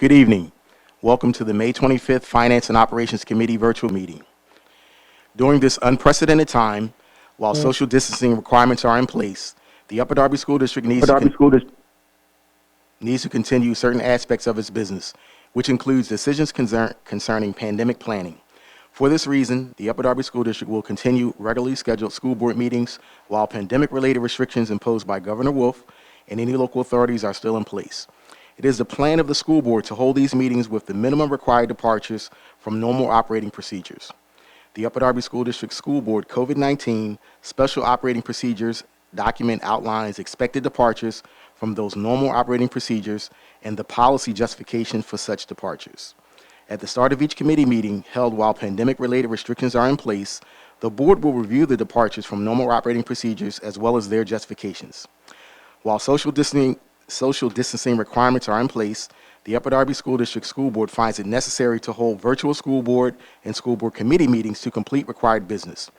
Good evening. Welcome to the May 25th Finance and Operations Committee virtual meeting. During this unprecedented time, while social distancing requirements are in place, the Upper Darby School District needs to continue certain aspects of its business, which includes decisions concerning pandemic planning. For this reason, the Upper Darby School District will continue regularly scheduled school board meetings while pandemic-related restrictions imposed by Governor Wolf and any local authorities are still in place. It is the plan of the school board to hold these meetings with the minimum required departures from normal operating procedures. The Upper Darby School District School Board COVID-19 Special Operating Procedures document outlines expected departures from those normal operating procedures and the policy justification for such departures. At the start of each committee meeting held while pandemic-related restrictions are in place, the board will review the departures from normal operating procedures as well as their justifications. While social distancing requirements are in place, the Upper Darby School District School Board finds it necessary to hold virtual school board and school board committee meetings to complete required business.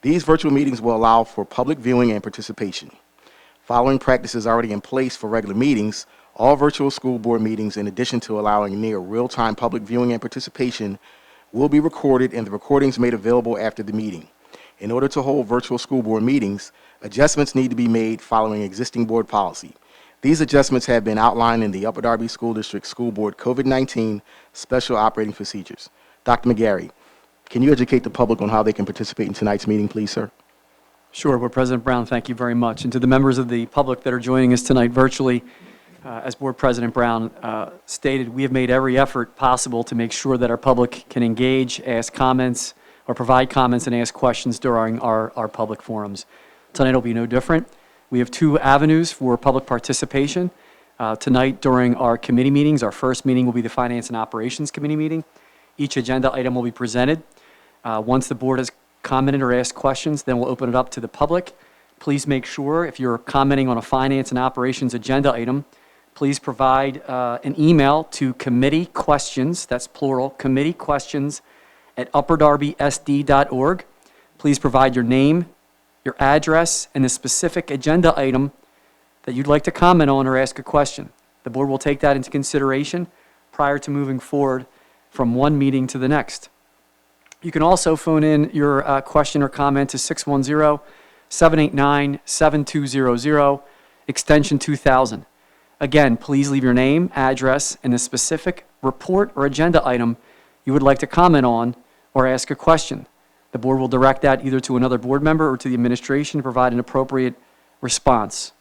These virtual meetings will allow for public viewing and participation. Following practices already in place for regular meetings, all virtual school board meetings, in addition to allowing near real-time public viewing and participation, will be recorded and the recordings made available after the meeting. In order to hold virtual school board meetings, adjustments need to be made following existing board policy. These adjustments have been outlined in the Upper Darby School District School Board COVID-19 Special Operating Procedures. Dr. McGarry, can you educate the public on how they can participate in tonight's meeting, please, sir? Sure. Board President Brown, thank you very much. And to the members of the public that are joining us tonight virtually, as Board President Brown stated, we have made every effort possible to make sure that our public can engage, ask comments, or provide comments and ask questions during our public forums. Tonight will be no different. We have two avenues for public participation. Tonight during our committee meetings, our first meeting will be the Finance and Operations Committee meeting. Each agenda item will be presented. Once the board has commented or asked questions, then we'll open it up to the public. Please make sure if you're commenting on a Finance and Operations agenda item, please provide an email to committee questions, that's plural, committee questions at upperdarbysd.org. Please provide your name, your address, and the specific agenda item that you'd like to comment on or ask a question. The board will take that into consideration prior to moving forward from one meeting to the next. You can also phone in your question or comment to 610-789-7200, extension 2000. Again, please leave your name, address, and the specific report or agenda item you would like to comment on or ask a question. The board will direct that either to another board member or to the administration to provide an appropriate response.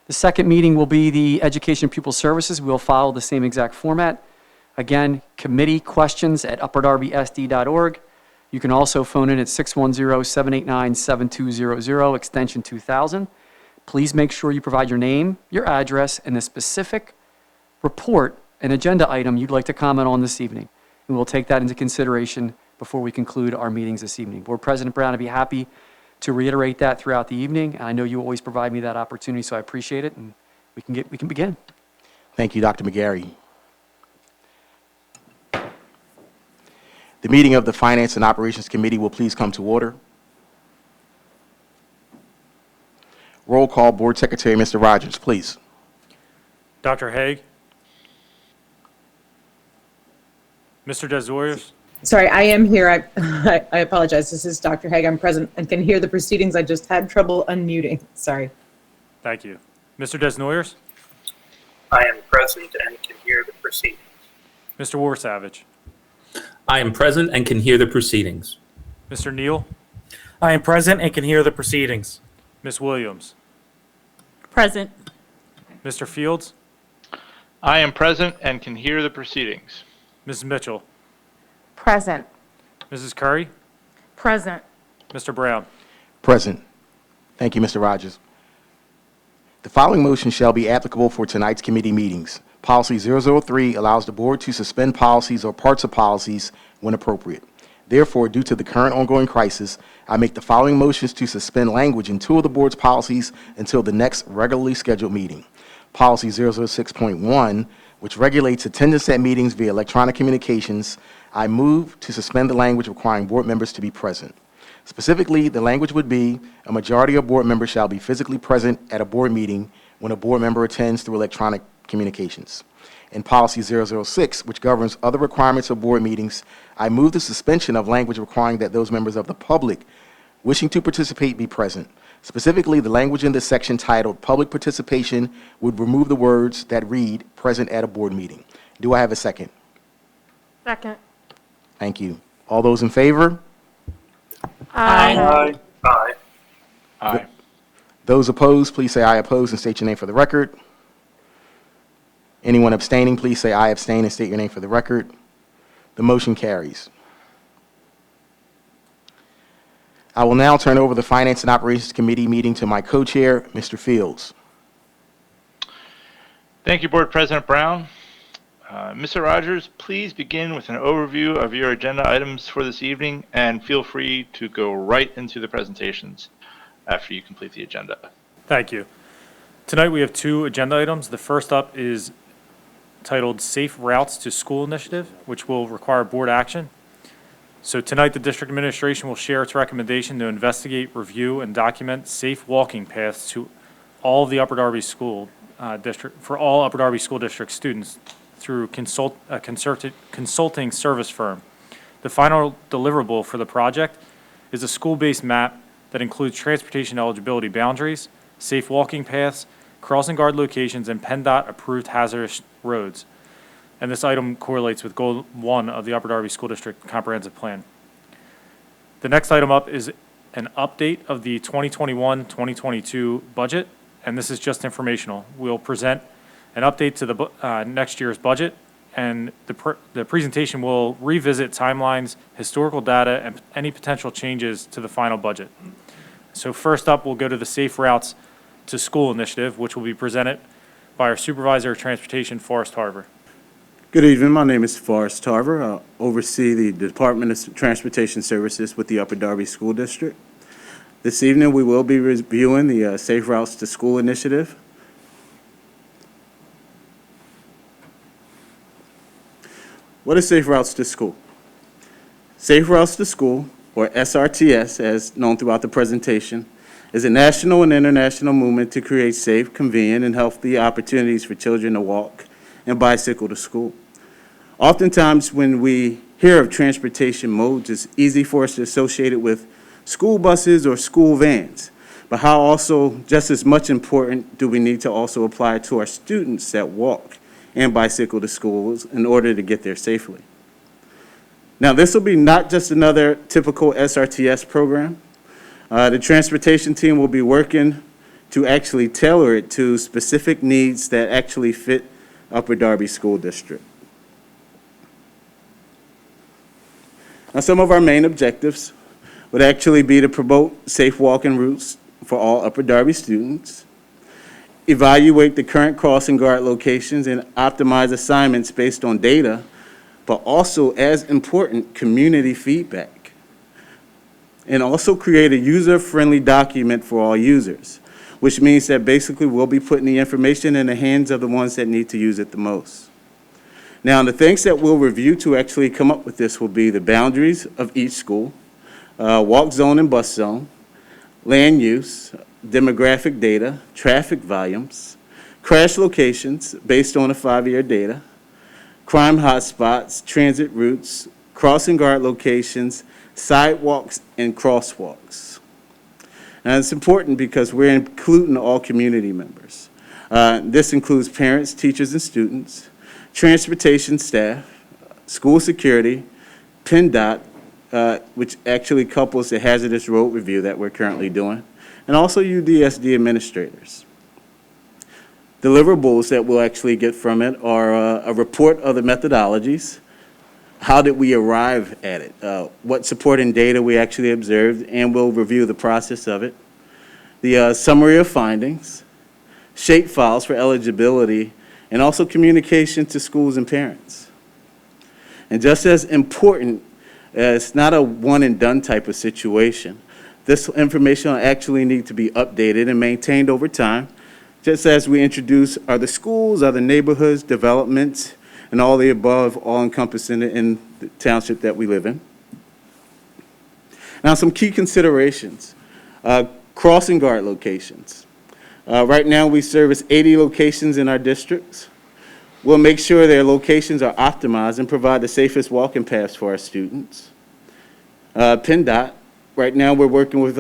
The second meeting will be the Education and Pupil Services. We'll follow the same exact format. Again, committee questions at upperdarbysd.org. You can also phone in at 610-789-7200, extension 2000. Please make sure you provide your name, your address, and the specific report and agenda item you'd like to comment on this evening. And we'll take that into consideration before we conclude our meetings this evening. Board President Brown, I'd be happy to reiterate that throughout the evening. I know you always provide me that opportunity, so I appreciate it, and we can begin. Thank you, Dr. McGarry. The meeting of the Finance and Operations Committee will please come to order. Roll call, Board Secretary, Mr. Rogers, please. Dr. Haig. Mr. Desoriers. Sorry, I am here. I apologize. This is Dr. Haig. I'm present and can hear the proceedings. I just had trouble unmuting. Sorry. Thank you. Mr. Desnoyers. I am present and can hear the proceedings. Mr. Warsavage. I am present and can hear the proceedings. Mr. Neal. I am present and can hear the proceedings. Ms. Williams. Present. Mr. Fields. I am present and can hear the proceedings. Mrs. Mitchell. Present. Mrs. Curry. Present. Mr. Brown. Present. Thank you, Mr. Rogers. The following motion shall be applicable for tonight's committee meetings. Policy 003 allows the board to suspend policies or parts of policies when appropriate. Therefore, due to the current ongoing crisis, I make the following motions to suspend language in two of the board's policies until the next regularly scheduled meeting. Policy 006.1, which regulates attendance at meetings via electronic communications, I move to suspend the language requiring board members to be present. Specifically, the language would be, a majority of board members shall be physically present at a board meeting when a board member attends through electronic communications. and Policy 006, which governs other requirements of board meetings, I move the suspension of language requiring that those members of the public wishing to participate be present. Specifically, the language in this section titled Public Participation would remove the words that read, "present at a board meeting." Do I have a second? Second. Thank you. All those in favor? Aye. Aye. Aye. Those opposed, please say "I oppose" and state your name for the record. Anyone abstaining, please say "I abstain" and state your name for the record. The motion carries. I will now turn over the Finance and Operations Committee meeting to my co-chair, Mr. Fields. Thank you, Board President Brown. Mr. Rogers, please begin with an overview of your agenda items for this evening, and feel free to go right into the presentations after you complete the agenda. Thank you. Tonight we have two agenda items. The first up is titled Safe Routes to School Initiative, which will require board action. So tonight, the district administration will share its recommendation to investigate, review, and document safe walking paths to all of the Upper Darby School District, for all Upper Darby School District students through a consulting service firm. The final deliverable for the project is a school-based map that includes transportation eligibility boundaries, safe walking paths, crossing guard locations, and PennDOT-approved hazardous roads. And this item correlates with Goal 1 of the Upper Darby School District Comprehensive Plan. The next item up is an update of the 2021-2022 budget, and this is just informational. We'll present an update to the next year's budget, and the presentation will revisit timelines, historical data, and any potential changes to the final budget. So first up, we'll go to the Safe Routes to School Initiative, which will be presented by our Supervisor of Transportation, Forrest Harbour. Good evening. My name is Forrest Tarver. I oversee the Department of Transportation Services with the Upper Darby School District. This evening, we will be reviewing the Safe Routes to School initiative. What is Safe Routes to School? Safe Routes to School, or SRTS, as known throughout the presentation, is a national and international movement to create safe, convenient, and healthy opportunities for children to walk and bicycle to school. Oftentimes, when we hear of transportation modes, it's easy for us to associate it with school buses or school vans. But how also, just as much important, do we need to also apply it to our students that walk and bicycle to schools in order to get there safely? Now, this will be not just another typical SRTS program. The transportation team will be working to actually tailor it to specific needs that actually fit Upper Darby School District. Now, some of our main objectives would actually be to promote safe walking routes for all Upper Darby students, evaluate the current crossing guard locations and optimize assignments based on data, but also, as important, community feedback, and also create a user-friendly document for all users, which means that basically we'll be putting the information in the hands of the ones that need to use it the most. Now, the things that we'll review to actually come up with this will be the boundaries of each school, walk zone and bus zone, land use, demographic data, traffic volumes, crash locations based on the 5-year data, crime hotspots, transit routes, crossing guard locations, sidewalks, and crosswalks. Now, it's important because we're including all community members. This includes parents, teachers, and students, transportation staff, school security, PennDOT, which actually couples the hazardous road review that we're currently doing, and also UDSD administrators. Deliverables that we'll actually get from it are a report of the methodologies, how did we arrive at it, what supporting data we actually observed, and we'll review the process of it, the summary of findings, shape files for eligibility, and also communication to schools and parents. And just as important, it's not a one and done type of situation. This information will actually need to be updated and maintained over time, just as we introduce other schools, other neighborhoods, developments, and all the above, all encompassing in the township that we live in. Now, some key considerations. Crossing guard locations. Right now, we service 80 locations in our districts. We'll make sure their locations are optimized and provide the safest walking paths for our students. PennDOT, right now we're working with,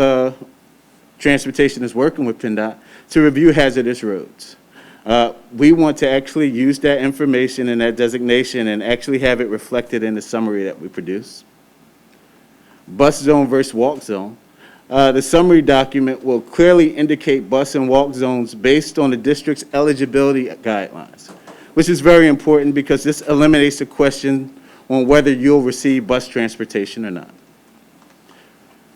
Transportation is working with PennDOT to review hazardous roads. We want to actually use that information and that designation and actually have it reflected in the summary that we produce. Bus zone versus walk zone. The summary document will clearly indicate bus and walk zones based on the district's eligibility guidelines, which is very important because this eliminates the question on whether you'll receive bus transportation or not.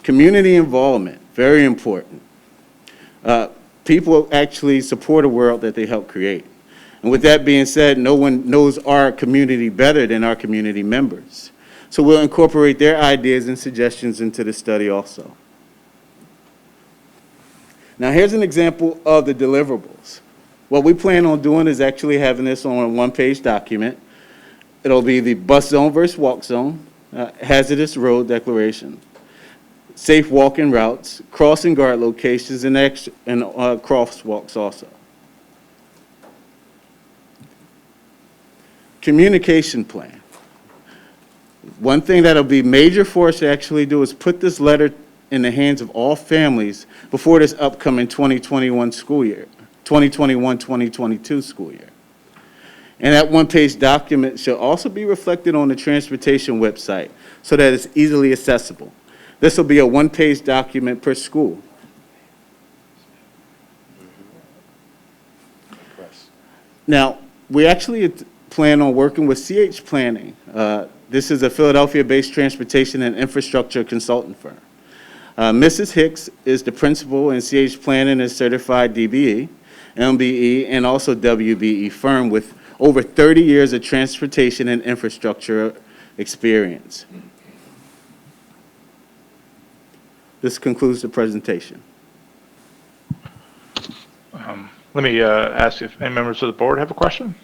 Community involvement, very important. People actually support a world that they help create. And with that being said, no one knows our community better than our community members. So we'll incorporate their ideas and suggestions into the study also. Now here's an example of the deliverables. What we plan on doing is actually having this on a one-page document. It'll be the bus zone versus walk zone, hazardous road declaration, safe walking routes, crossing guard locations, and crosswalks also. Communication plan. One thing that'll be major for us to actually do is put this letter in the hands of all families before this upcoming 2021 school year, 2021-2022 school year. And that one-page document should also be reflected on the transportation website so that it's easily accessible. This will be a one-page document per school. Now, we actually plan on working with CH Planning. This is a Philadelphia-based transportation and infrastructure consultant firm. Mrs. Hicks is the principal in CH Planning and certified DBE, MBE, and also WBE firm with over 30 years of transportation and infrastructure experience. This concludes the presentation. Let me ask if any members of the board have a question.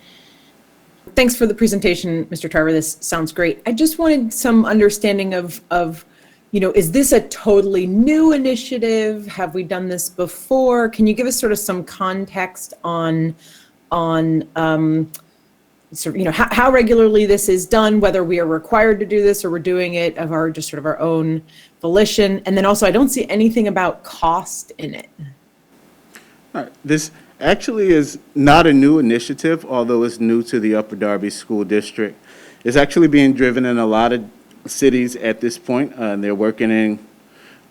Thanks for the presentation, Mr. Tarver. This sounds great. I just wanted some understanding of is this a totally new initiative? Have we done this before? Can you give us sort of some context on how regularly this is done, whether we are required to do this or we're doing it of our just sort of our own volition? And then also, I don't see anything about cost in it. All right. This actually is not a new initiative, although it's new to the Upper Darby School District. It's actually being driven in a lot of cities at this point. They're working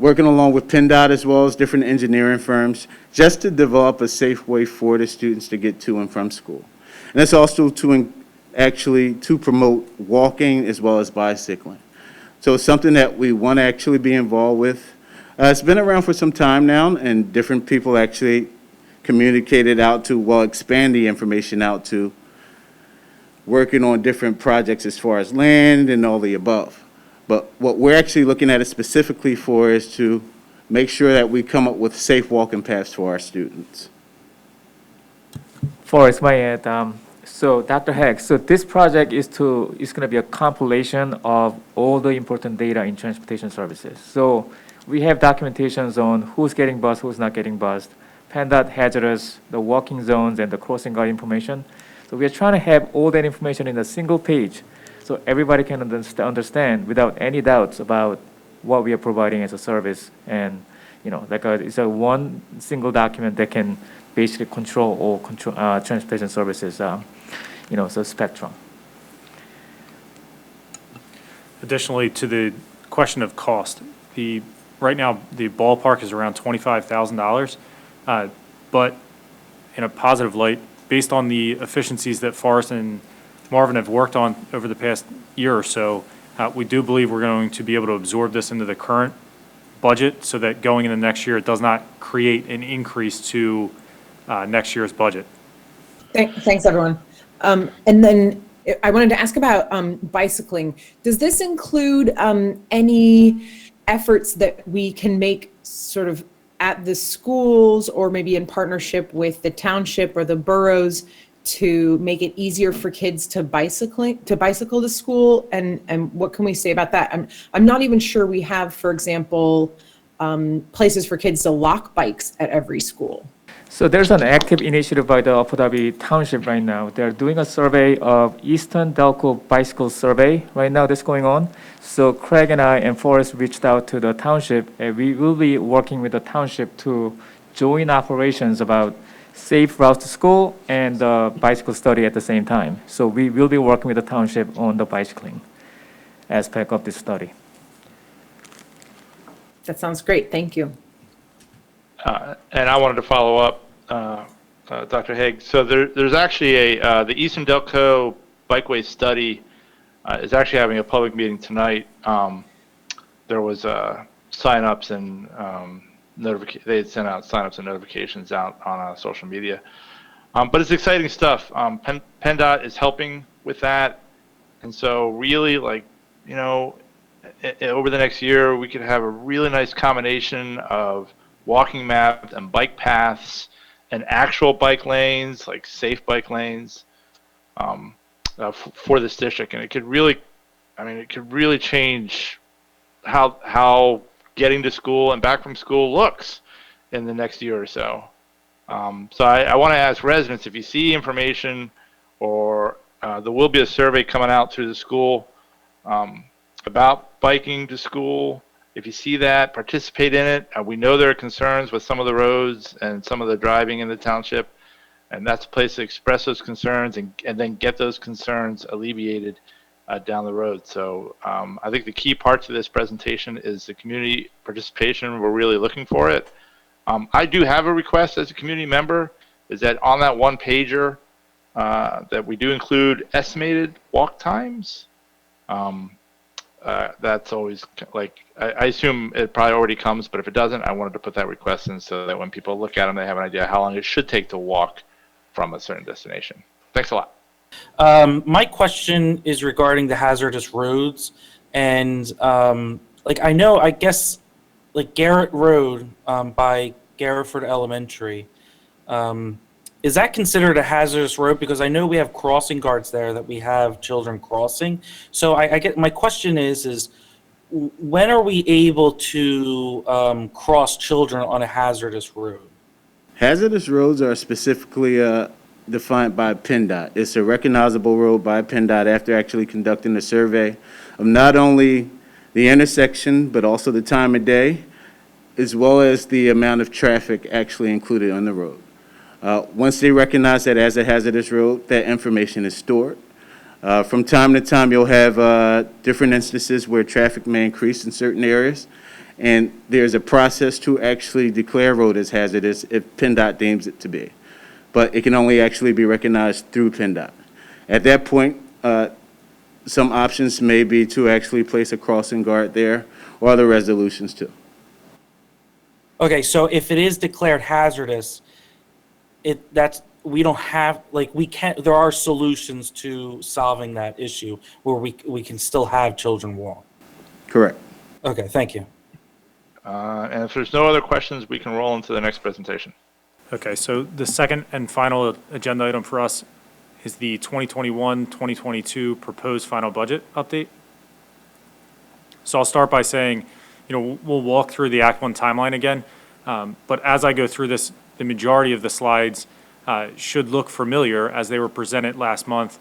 along with PennDOT as well as different engineering firms just to develop a safe way for the students to get to and from school. And it's also to promote walking as well as bicycling. So it's something that we want to actually be involved with. It's been around for some time now, and different people actually communicated out to, expand the information out to working on different projects as far as land and all the above. But what we're actually looking at it specifically for is to make sure that we come up with safe walking paths for our students. Forrest, my add. So Dr. Heck, so this project is going to be a compilation of all the important data in transportation services. So we have documentations on who's getting bused, who's not getting bused, PennDOT hazardous, the walking zones, and the crossing guard information. So we are trying to have all that information in a single page so everybody can understand without any doubts about what we are providing as a service. And, it's a one single document that can basically control all transportation services, so spectrum. Additionally, to the question of cost, right now the ballpark is around $25,000, but in a positive light, based on the efficiencies that Forrest and Marvin have worked on over the past year or so, we do believe we're going to be able to absorb this into the current budget so that going into next year, it does not create an increase to next year's budget. Thanks, everyone. And then I wanted to ask about bicycling. Does this include any efforts that we can make sort of at the schools or maybe in partnership with the township or the boroughs to make it easier for kids to bicycle to school? And what can we say about that? I'm not even sure we have, for example, places for kids to lock bikes at every school. So there's an active initiative by the Upper Darby Township right now. They're doing a survey of Eastern Delco Bicycle Survey right now that's going on. So Craig and I and Forrest reached out to the township, and we will be working with the township to join operations about safe routes to school and the bicycle study at the same time. So we will be working with the township on the bicycling aspect of this study. That sounds great. Thank you. And I wanted to follow up, Dr. Haig. So there's actually the Eastern Delco Bikeway Study is actually having a public meeting tonight. There was sign-ups and they had sent out sign-ups and notifications out on social media. But it's exciting stuff. PennDOT is helping with that. And so really, like, you know, over the next year, we could have a really nice combination of walking maps and bike paths and actual bike lanes, like safe bike lanes, for this district. And it could really, I mean, it could really change how getting to school and back from school looks in the next year or so. So I want to ask residents, if you see information or there will be a survey coming out through the school about biking to school. If you see that, participate in it. We know there are concerns with some of the roads and some of the driving in the township, and that's a place to express those concerns and then get those concerns alleviated down the road. So I think the key parts of this presentation is the community participation. We're really looking for it. I do have a request as a community member, is that on that one pager that we do include estimated walk times. That's always like, I assume it probably already comes, but if it doesn't, I wanted to put that request in so that when people look at them, they have an idea how long it should take to walk from a certain destination. Thanks a lot. My question is regarding the hazardous roads, and I guess like Garrett Road by Garriford Elementary, is that considered a hazardous road? Because I know we have crossing guards there that we have children crossing. So I get, my question is when are we able to cross children on a hazardous road? Hazardous roads are specifically defined by PennDOT. It's a recognizable road by PennDOT after actually conducting a survey of not only the intersection, but also the time of day, as well as the amount of traffic actually included on the road. Once they recognize that as a hazardous road, that information is stored. From time to time, you'll have different instances where traffic may increase in certain areas, and there's a process to actually declare a road as hazardous if PennDOT deems it to be. But it can only actually be recognized through PennDOT. At that point, some options may be to actually place a crossing guard there, or other resolutions too. Okay, so if it is declared hazardous, we don't have, like, we can't, there are solutions to solving that issue where we can still have children walk. Correct. Okay, thank you. And if there's no other questions, we can roll into the next presentation. Okay, so the second and final agenda item for us is the 2021-2022 proposed final budget update. So I'll start by saying, we'll walk through the Act 1 timeline again, but as I go through this, the majority of the slides should look familiar as they were presented last month.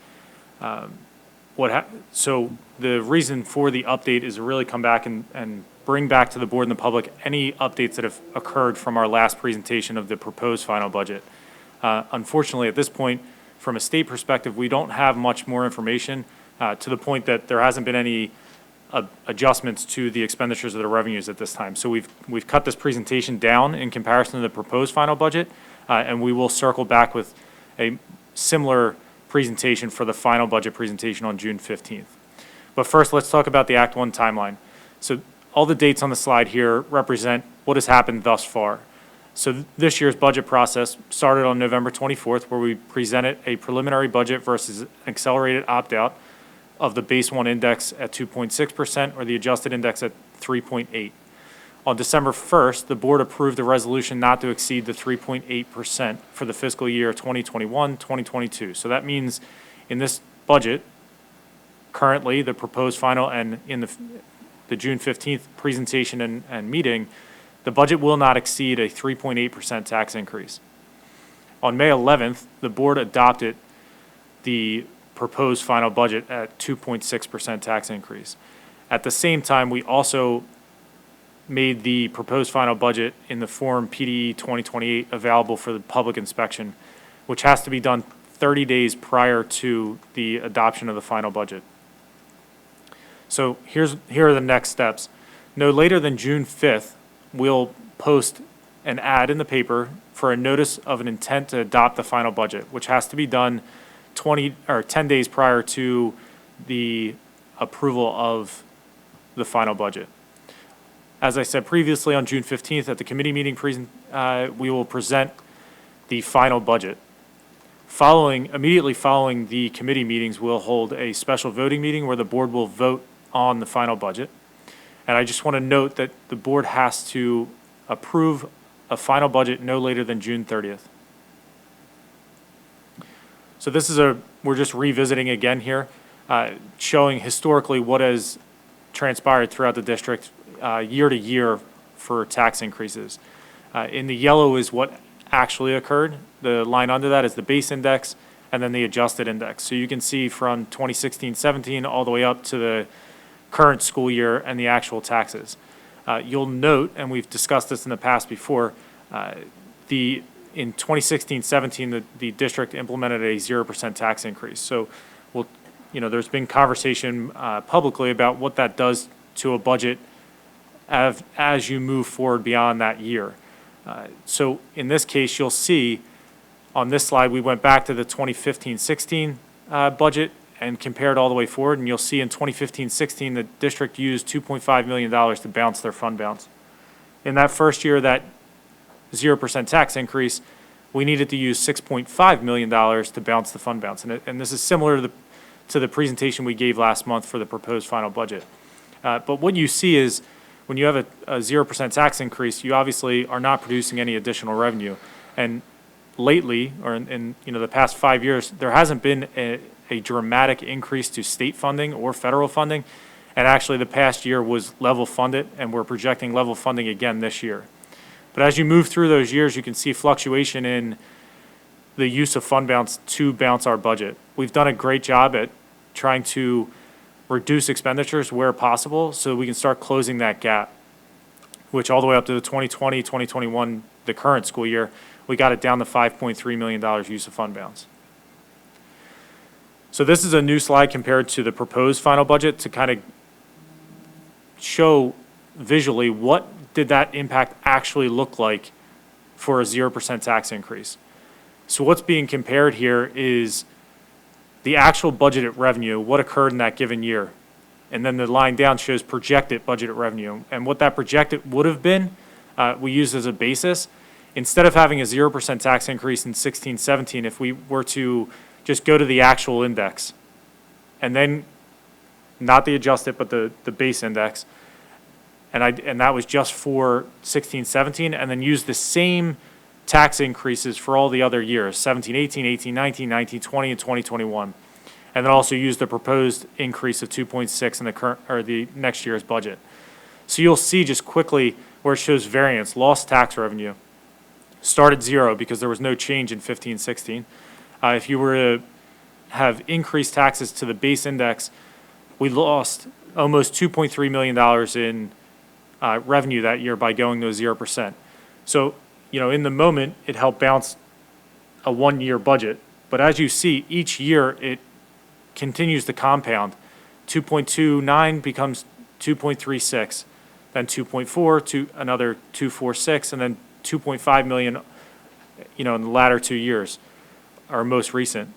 So the reason for the update is to really come back and bring back to the board and the public any updates that have occurred from our last presentation of the proposed final budget. Unfortunately, at this point, from a state perspective, we don't have much more information to the point that there hasn't been any adjustments to the expenditures of the revenues at this time. So we've cut this presentation down in comparison to the proposed final budget, and we will circle back with a similar presentation for the final budget presentation on June 15th. But first, let's talk about the Act 1 timeline. So all the dates on the slide here represent what has happened thus far. So this year's budget process started on November 24th, where we presented a preliminary budget versus accelerated opt-out of the base 1 index at 2.6% or the adjusted index at 3.8. On December 1st, the board approved a resolution not to exceed the 3.8% for the fiscal year 2021-2022. So that means in this budget, currently the proposed final and in the June 15th presentation and meeting, the budget will not exceed a 3.8% tax increase. On May 11th, the board adopted the proposed final budget at 2.6% tax increase. At the same time, we also made the proposed final budget in the Form PDE 2028 available for the public inspection, which has to be done 30 days prior to the adoption of the final budget. So here are the next steps. No later than June 5th, we'll post an ad in the paper for a notice of an intent to adopt the final budget, which has to be done 10 days prior to the approval of the final budget. As I said previously, on June 15th at the committee meeting, we will present the final budget. Immediately following the committee meetings, we'll hold a special voting meeting where the board will vote on the final budget. And I just want to note that the board has to approve a final budget no later than June 30th. So we're just revisiting again here, showing historically what has transpired throughout the district year to year for tax increases. In the yellow is what actually occurred. The line under that is the base index and then the adjusted index. So you can see from 2016-17 all the way up to the current school year and the actual taxes. You'll note, and we've discussed this in the past before, in 2016-17, the district implemented a 0% tax increase. So there's been conversation publicly about what that does to a budget as you move forward beyond that year. So in this case, you'll see on this slide, we went back to the 2015-16 budget and compared all the way forward, and you'll see in 2015-16, the district used $2.5 million to bounce their fund balance. In that first year, that 0% tax increase, we needed to use $6.5 million to bounce the fund balance. And this is similar to the presentation we gave last month for the proposed final budget. But what you see is when you have a 0% tax increase, you obviously are not producing any additional revenue. And lately, or in the past 5 years, there hasn't been a dramatic increase to state funding or federal funding. And actually, the past year was level funded, and we're projecting level funding again this year. But as you move through those years, you can see fluctuation in the use of fund balance to bounce our budget. We've done a great job at trying to reduce expenditures where possible so we can start closing that gap, which all the way up to the 2020, 2021, the current school year, we got it down to $5.3 million use of fund balance. So this is a new slide compared to the proposed final budget to kind of show visually what did that impact actually look like for a 0% tax increase. So what's being compared here is the actual budgeted revenue, what occurred in that given year. And then the line down shows projected budgeted revenue. And what that projected would have been, we used as a basis. Instead of having a 0% tax increase in 16-17, if we were to just go to the actual index, and then not the adjusted, but the base index, and that was just for 16-17, and then use the same tax increases for all the other years, 17-18, 18-19, 19-20, and 2021. And then also use the proposed increase of 2.6 in the current or the next year's budget. So you'll see just quickly where it shows variance, lost tax revenue. Started zero because there was no change in 15-16. If you were to have increased taxes to the base index, we lost almost $2.3 million in revenue that year by going to 0%. So, in the moment, it helped bounce a one-year budget. But as you see, each year it continues to compound. 2.29 becomes 2.36, then 2.4 to another 2.46, and then 2.5 million, in the latter 2 years, our most recent.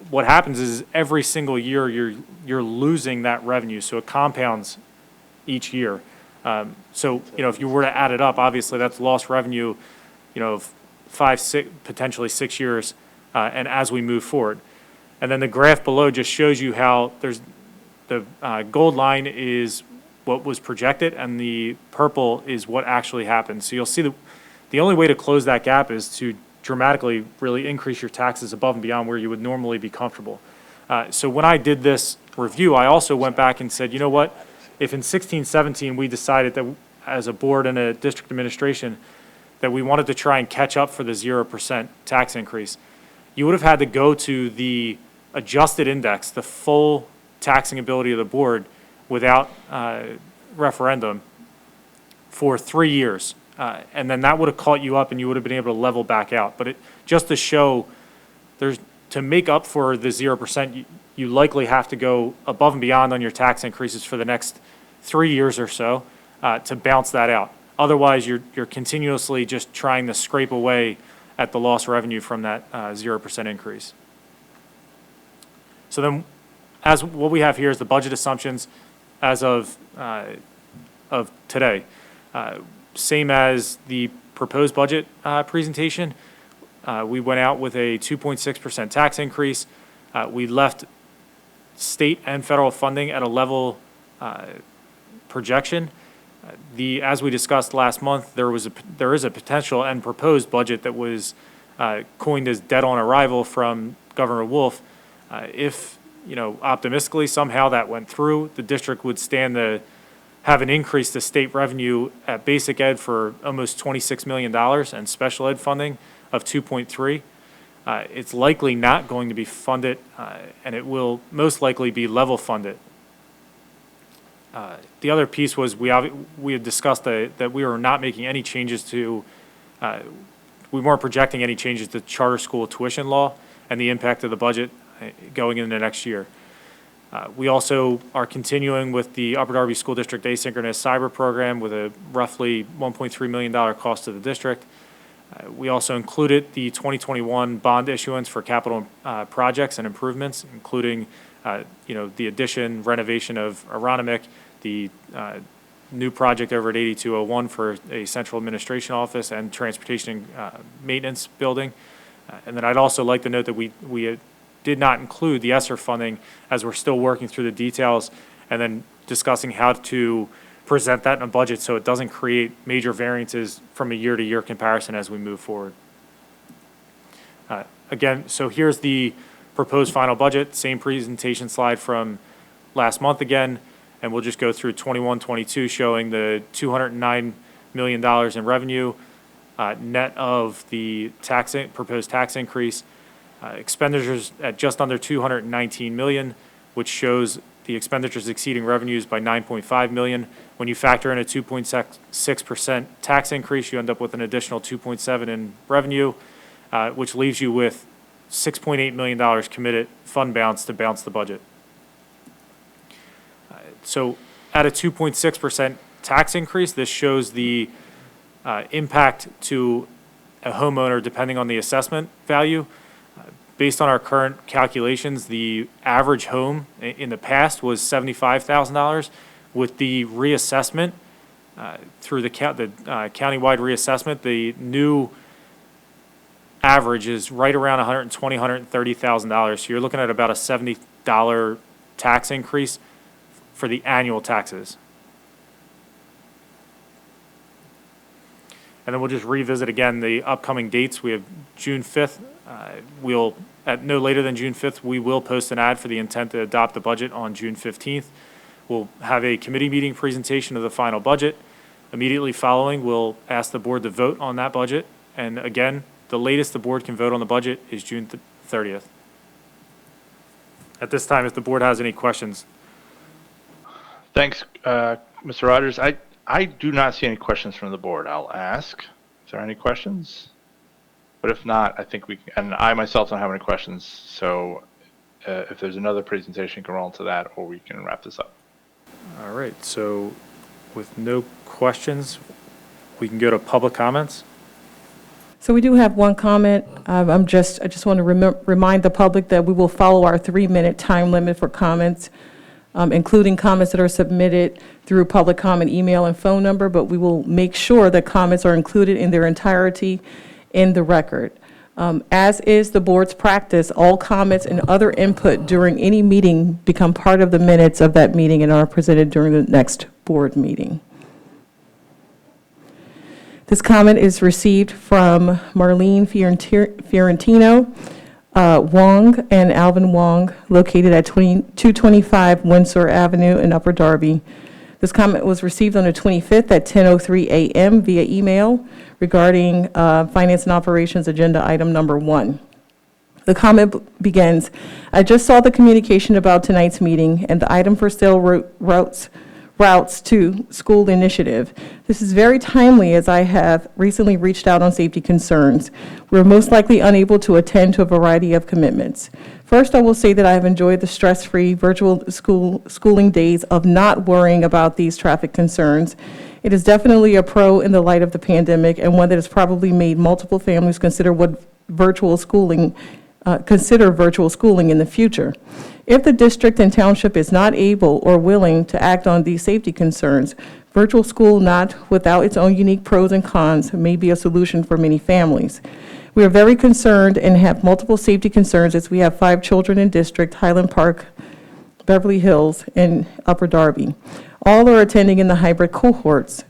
What happens is every single year you're losing that revenue, so it compounds each year. So if you were to add it up, obviously that's lost revenue, of 5, 6, potentially 6 years, and as we move forward. And then the graph below just shows you how there's the gold line is what was projected, and the purple is what actually happened. So you'll see the only way to close that gap is to dramatically really increase your taxes above and beyond where you would normally be comfortable. So when I did this review, I also went back and said, you know what? If in 16-17 we decided that as a board and a district administration that we wanted to try and catch up for the 0% tax increase, you would have had to go to the adjusted index, the full taxing ability of the board without referendum for 3 years. And then that would have caught you up and you would have been able to level back out. But just to show, to make up for the 0%, you likely have to go above and beyond on your tax increases for the next 3 years or so to bounce that out. Otherwise, you're continuously just trying to scrape away at the lost revenue from that 0% increase. So then, as what we have here is the budget assumptions as of today. Same as the proposed budget presentation. We went out with a 2.6% tax increase. We left state and federal funding at a level projection. As we discussed last month, there is a potential and proposed budget that was coined as dead on arrival from Governor Wolf. If, optimistically somehow that went through, the district would stand to have an increase to state revenue at basic ed for almost $26 million and special ed funding of 2.3. It's likely not going to be funded, and it will most likely be level funded. The other piece was we had discussed that we were not making any changes to, we weren't projecting any changes to charter school tuition law and the impact of the budget going into next year. We also are continuing with the Upper Darby School District asynchronous cyber program with a roughly $1.3 million cost to the district. We also included the 2021 bond issuance for capital projects and improvements, including the addition, renovation of Aronimink, the new project over at 8201 for a central administration office and transportation maintenance building. And then I'd also like to note that we did not include the ESSER funding as we're still working through the details and then discussing how to present that in a budget so it doesn't create major variances from a year-to-year comparison as we move forward. Again, so here's the proposed final budget, same presentation slide from last month again, and we'll just go through 21-22 showing the $209 million in revenue, net of the proposed tax increase. Expenditures at just under $219 million, which shows the expenditures exceeding revenues by $9.5 million. When you factor in a 2.6% tax increase, you end up with an additional 2.7 in revenue, which leaves you with $6.8 million committed fund balance to bounce the budget. So at a 2.6% tax increase, this shows the impact to a homeowner depending on the assessment value. Based on our current calculations, the average home in the past was $75,000. With the reassessment, through the countywide reassessment, the new average is right around $120,000, $130,000. So you're looking at about a $70 tax increase for the annual taxes. And then we'll just revisit again the upcoming dates. We have June 5th. At no later than June 5th, we will post an ad for the intent to adopt the budget on June 15th. We'll have a committee meeting presentation of the final budget. Immediately following, we'll ask the board to vote on that budget. And again, the latest the board can vote on the budget is June 30th. At this time, if the board has any questions. Thanks, Mr. Rogers. I do not see any questions from the board. I'll ask. Is there any questions? But if not, I think we can, and I myself don't have any questions. So if there's another presentation, you can roll into that, or we can wrap this up. All right. So with no questions, we can go to public comments. So we do have one comment. I just want to remind the public that we will follow our 3-minute time limit for comments, including comments that are submitted through public comment email and phone number, but we will make sure that comments are included in their entirety in the record. As is the board's practice, all comments and other input during any meeting become part of the minutes of that meeting and are presented during the next board meeting. This comment is received from Marlene Fiorentino Wong and Alvin Wong, located at 225 Windsor Avenue in Upper Darby. This comment was received on the 25th at 10:03 a.m. via email regarding Finance and Operations Agenda Item Number 1. The comment begins, I just saw the communication about tonight's meeting and the item for sale routes to school initiative. This is very timely as I have recently reached out on safety concerns. We're most likely unable to attend to a variety of commitments. First, I will say that I have enjoyed the stress-free virtual schooling days of not worrying about these traffic concerns. It is definitely a pro in the light of the pandemic and one that has probably made multiple families consider virtual schooling in the future. If the district and township is not able or willing to act on these safety concerns, virtual school, not without its own unique pros and cons, may be a solution for many families. We are very concerned and have multiple safety concerns as we have 5 children in district, Highland Park, Beverly Hills, and Upper Darby. All are attending in the hybrid cohorts.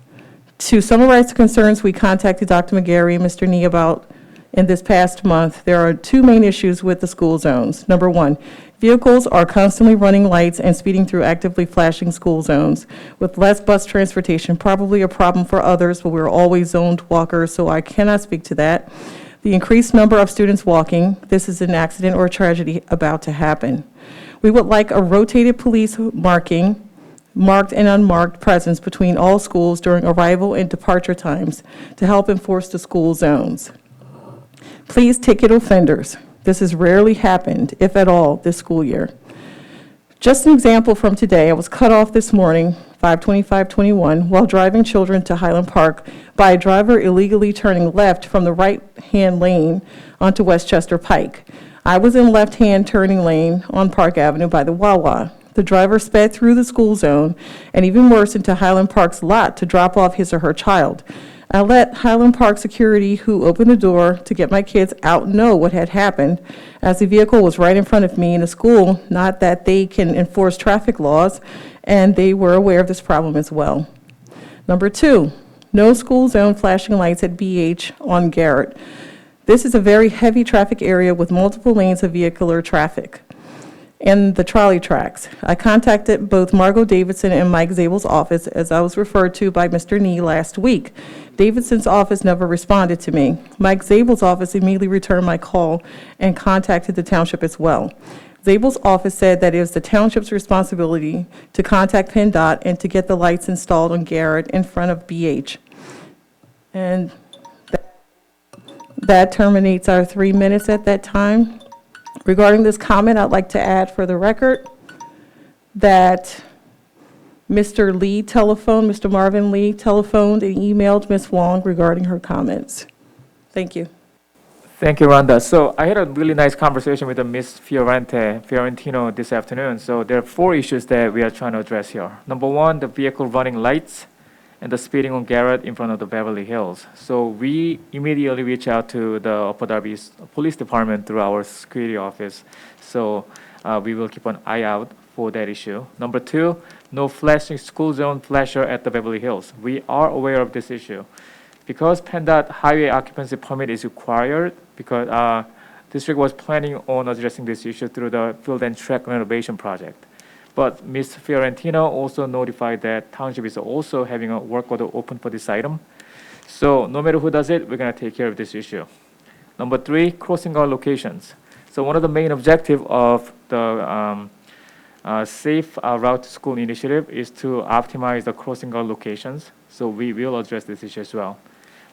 To summarize the concerns we contacted Dr. McGarry and Mr. Nee about in this past month, there are 2 main issues with the school zones. Number 1, vehicles are constantly running lights and speeding through actively flashing school zones. With less bus transportation, probably a problem for others, but we're always zoned walkers, so I cannot speak to that. The increased number of students walking, this is an accident or a tragedy about to happen. We would like a rotated police marked and unmarked presence between all schools during arrival and departure times to help enforce the school zones. Please ticket offenders. This has rarely happened, if at all, this school year. Just an example from today, I was cut off this morning, 5/25/21, while driving children to Highland Park by a driver illegally turning left from the right-hand lane onto Westchester Pike. I was in left-hand turning lane on Park Avenue by the Wawa. The driver sped through the school zone and even worse into Highland Park's lot to drop off his or her child. I let Highland Park security, who opened the door to get my kids out, know what had happened, as the vehicle was right in front of me in the school, not that they can enforce traffic laws, and they were aware of this problem as well. Number 2, no school zone flashing lights at BH on Garrett. This is a very heavy traffic area with multiple lanes of vehicular traffic and the trolley tracks. I contacted both Margot Davidson and Mike Zabel's office, as I was referred to by Mr. Nee last week. Davidson's office never responded to me. Mike Zabel's office immediately returned my call and contacted the township as well. Zabel's office said that it was the township's responsibility to contact PennDOT and to get the lights installed on Garrett in front of BH. And that terminates our 3 minutes at that time. Regarding this comment, I'd like to add for the record that Mr. Marvin Lee telephoned and emailed Ms. Wong regarding her comments. Thank you. Thank you, Rhonda. So I had a really nice conversation with Ms. Fiorentino this afternoon. So there are 4 issues that we are trying to address here. Number 1, the vehicle running lights and the speeding on Garrett in front of the Beverly Hills. So we immediately reached out to the Upper Darby Police Department through our security office. So we will keep an eye out for that issue. Number 2, no flashing school zone flasher at the Beverly Hills. We are aware of this issue. Because PennDOT highway occupancy permit is required, because district was planning on addressing this issue through the field and track renovation project. But Ms. Fiorentino also notified that township is also having a work order open for this item. So no matter who does it, we're going to take care of this issue. Number 3, crossing guard locations. So one of the main objectives of the Safe Route to School initiative is to optimize the crossing guard locations. So we will address this issue as well.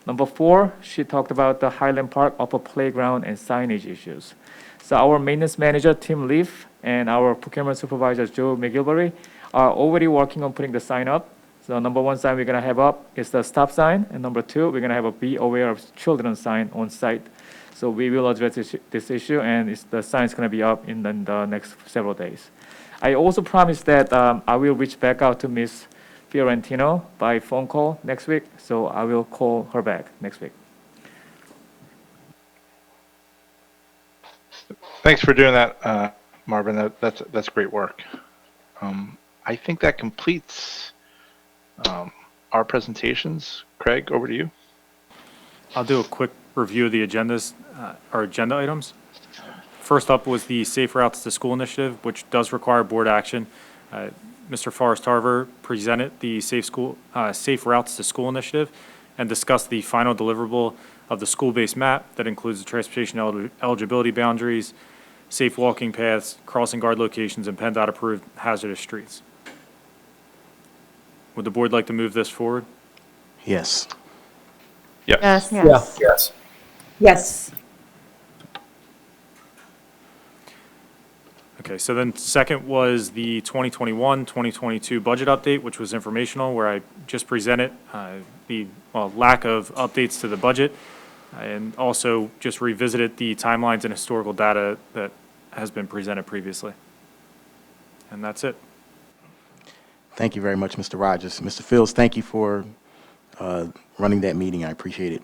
Number 4, she talked about the Highland Park upper playground and signage issues. So our maintenance manager, Tim Leaf, and our procurement supervisor, Joe McGilvery, are already working on putting the sign up. So number 1 sign we're going to have up is the stop sign, and number 2, we're going to have a be aware of children sign on site. So we will address this issue, and the sign is going to be up in the next several days. I also promised that I will reach back out to Ms. Fiorentino by phone call next week, so I will call her back next week. Thanks for doing that, Marvin. That's great work. I think that completes our presentations. Craig, over to you. I'll do a quick review of the agendas, our agenda items. First up was the Safe Routes to School initiative, which does require board action. Mr. Forrest Harver presented the Safe Routes to School initiative and discussed the final deliverable of the school-based map that includes the transportation eligibility boundaries, safe walking paths, crossing guard locations, and PennDOT-approved hazardous streets. Would the board like to move this forward? Yes. Yes. Yes. Yes. Okay, so then second was the 2021-2022 budget update, which was informational, where I just presented the lack of updates to the budget, and also just revisited the timelines and historical data that has been presented previously. And that's it. Thank you very much, Mr. Rogers. Mr. Fields, thank you for running that meeting. I appreciate it.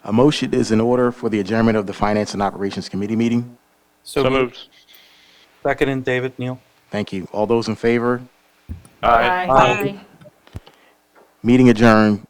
A motion is in order for the adjournment of the Finance and Operations Committee meeting. So moved. Second and David, Neal. Thank you. All those in favor? Aye. Aye. Meeting adjourned.